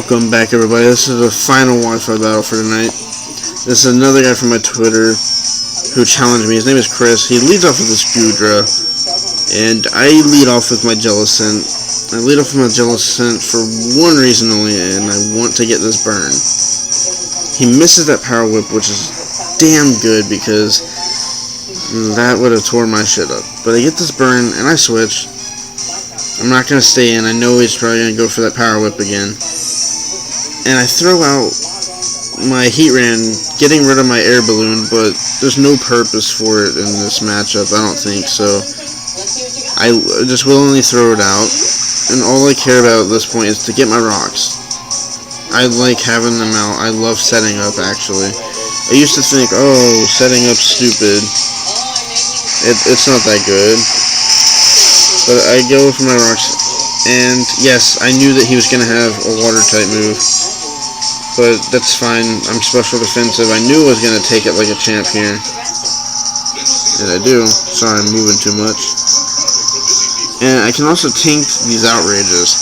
Welcome back, everybody. This is the final Wi-Fi battle for tonight. This is another guy from my Twitter who challenged me. His name is Chris. He leads off with this Goodra, and I lead off with my Jellicent. I lead off with my Jellicent for one reason only, and I want to get this burn. He misses that Power Whip, which is damn good because that would have tore my shit up. But I get this burn, and I switch. I'm not going to stay in. I know he's probably going to go for that Power Whip again. And I throw out my Heatran, getting rid of my Air Balloon, but there's no purpose for it in this matchup, I don't think, so I just willingly throw it out. And all I care about at this point is to get my rocks. I like having them out. I love setting up, actually. I used to think, oh, setting up's stupid. It's not that good. But I go for my rocks, and yes, I knew that he was going to have a water-type move, but that's fine. I'm special defensive. I knew I was going to take it like a champ here, and I do. Sorry, I'm moving too much. And I can also tank these outrages.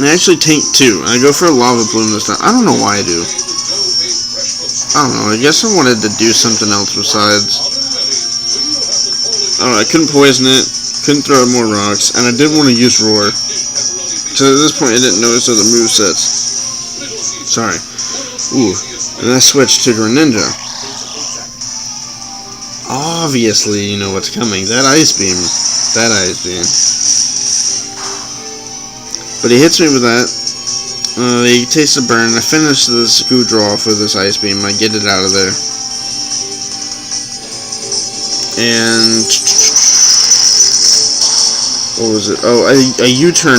And I actually tank two. I go for a Lava Plume this time. I don't know why I do. I don't know. I guess I wanted to do something else besides... I couldn't poison it, couldn't throw out more rocks, and I did want to use Roar. So at this point I didn't notice other movesets. Sorry. Ooh. And I switched to Greninja. Obviously you know what's coming. That Ice Beam. That Ice Beam. But he hits me with that. He takes a burn. I finish this Goodra off with this Ice Beam. I get it out of there. And what was it? Oh, a U-turn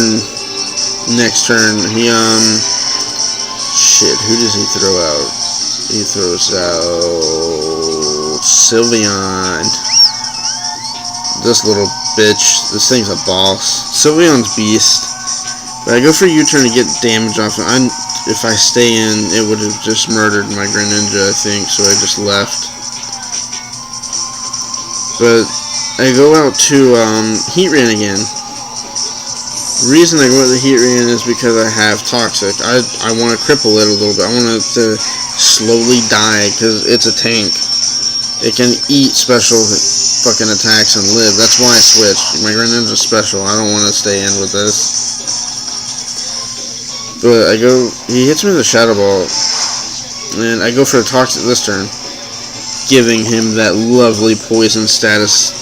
next turn. He shit, who does he throw out? He throws out Sylveon. This little bitch. This thing's a boss. Sylveon's beast. But I go for U-turn to get damage off him. If I stay in, it would have just murdered my Greninja, I think, so I just left. But I go out to Heatran again. The reason I go out to Heatran is because I have Toxic. I want to cripple it a little bit. I want it to slowly die because it's a tank. It can eat special fucking attacks and live. That's why I switched. My Greninja's special. I don't want to stay in with this. But he hits me with a Shadow Ball, and I go for a Toxic this turn, giving him that lovely poison status.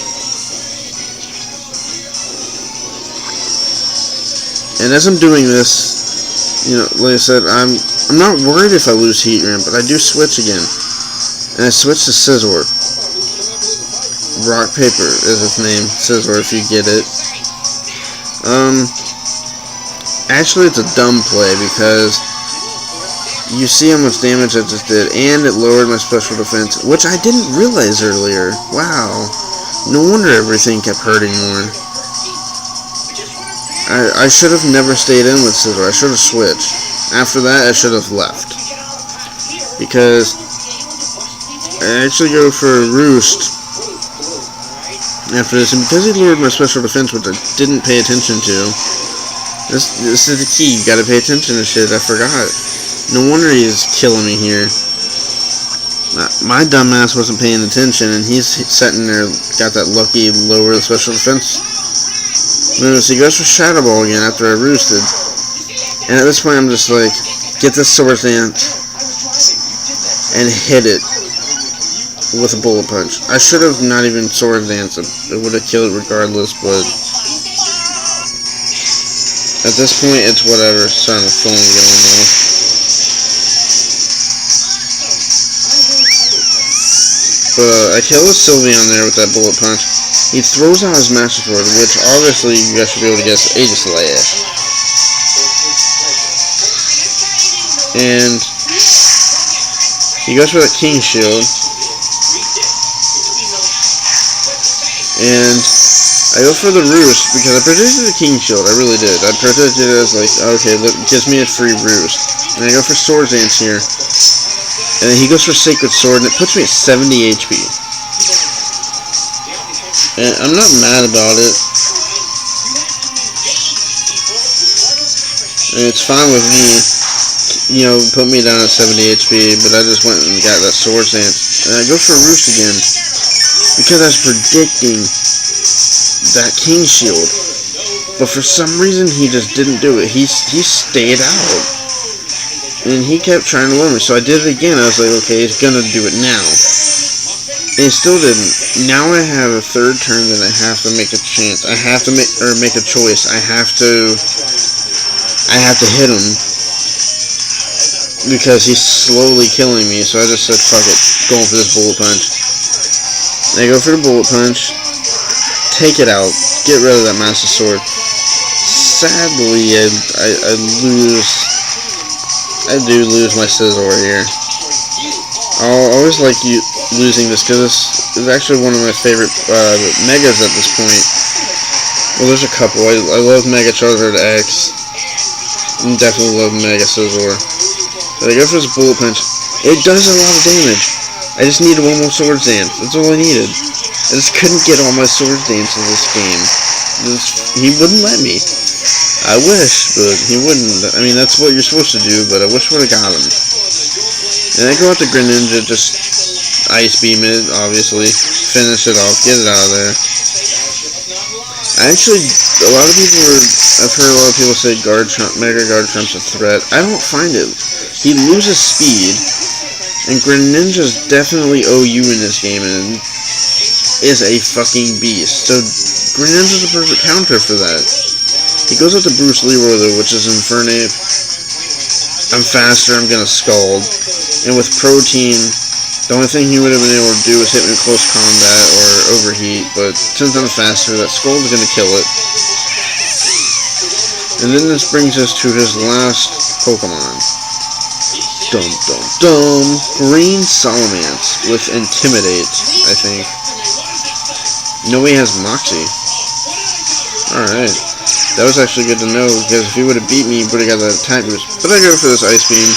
And as I'm doing this, you know, like I said, I'm not worried if I lose Heatran, but I do switch again. And I switch to Scizor. Rock Paper is its name. Scizor, if you get it. Actually, it's a dumb play because you see how much damage I just did, and it lowered my special defense, which I didn't realize earlier. Wow. No wonder everything kept hurting more. I should have never stayed in with Scizor. I should have switched. After that, I should have left. Because I actually go for Roost after this, and because he lowered my special defense, which I didn't pay attention to, this is the key. You gotta pay attention to shit. I forgot. No wonder he's killing me here. My dumbass wasn't paying attention, and he's sitting there, got that lucky lower special defense. Notice he goes for Shadow Ball again after I roosted. And at this point, I'm just like, get this Swords Dance and hit it with a Bullet Punch. I should have not even Swords Dance. It would have killed it regardless, but at this point, it's whatever. Sorry, my phone going off. But I kill the Sylveon there with that Bullet Punch. He throws out his Master Sword, which obviously you guys should be able to guess Aegislash. And he goes for that King Shield. And I go for the Roost because I predicted the King Shield. I really did. I predicted it as like, okay, look, it gives me a free Roost. And I go for Swords Dance here. And then he goes for Sacred Sword, and it puts me at 70 HP. And I'm not mad about it. mean, it's fine with me. You know, put me down at 70 HP, but I just went and got that Swords Dance. And I go for a Roost again, because I was predicting that King Shield. But for some reason, he just didn't do it. He stayed out. And he kept trying to lure me, so I did it again. I was like, okay, he's gonna do it now. And he still didn't. Now I have a third turn that I have to make a chance. I have to make a choice. I have to hit him. Because he's slowly killing me, so I just said, fuck it, going for this Bullet Punch. And I go for the Bullet Punch, take it out, get rid of that Master Sword. Sadly, I do lose my Scizor here. I always like losing this, because this is actually one of my favorite Megas at this point. Well, there's a couple. I love Mega Charizard X, and definitely love Mega Scizor. But I go for this Bullet Punch. It does a lot of damage. I just needed one more Swords Dance. That's all I needed. I just couldn't get all my Swords Dance in this game. He wouldn't let me. I wish, but he wouldn't. I mean, that's what you're supposed to do, but I wish I would have got him. And I go out to Greninja, just Ice Beam it, obviously. Finish it off, get it out of there. I've heard a lot of people say Mega Gardetromp's a threat. I don't find it. He loses speed, and Greninja's definitely OU in this game, and is a fucking beast. So Greninja's a perfect counter for that. He goes up to Bruce Leroy though, which is Infernape. I'm faster, I'm gonna Scald. And with Protein, the only thing he would have been able to do is hit me in close combat or overheat, but since I'm faster, that Scald's gonna kill it. And then this brings us to his last Pokemon. Dum dum dum! Green Salamence with Intimidate, I think. No, he has Moxie. Alright. That was actually good to know, because if he would have beat me, he would have got that attack boost. But I go for this Ice Beam,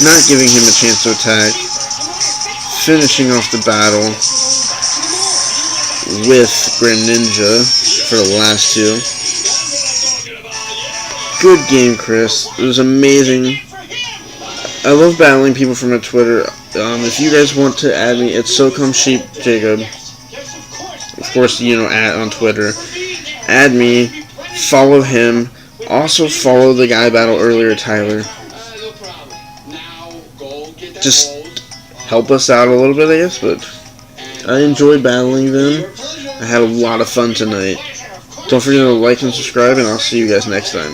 not giving him a chance to attack. Finishing off the battle with Greninja for the last two. Good game, Chris. It was amazing. I love battling people from my Twitter. If you guys want to add me, it's SoComeSheepJacob. Of course, you know, on Twitter. Add me. Follow him. Also follow the guy I battled earlier, Tyler. Just help us out a little bit, I guess, but I enjoyed battling them. I had a lot of fun tonight. Don't forget to like and subscribe, and I'll see you guys next time.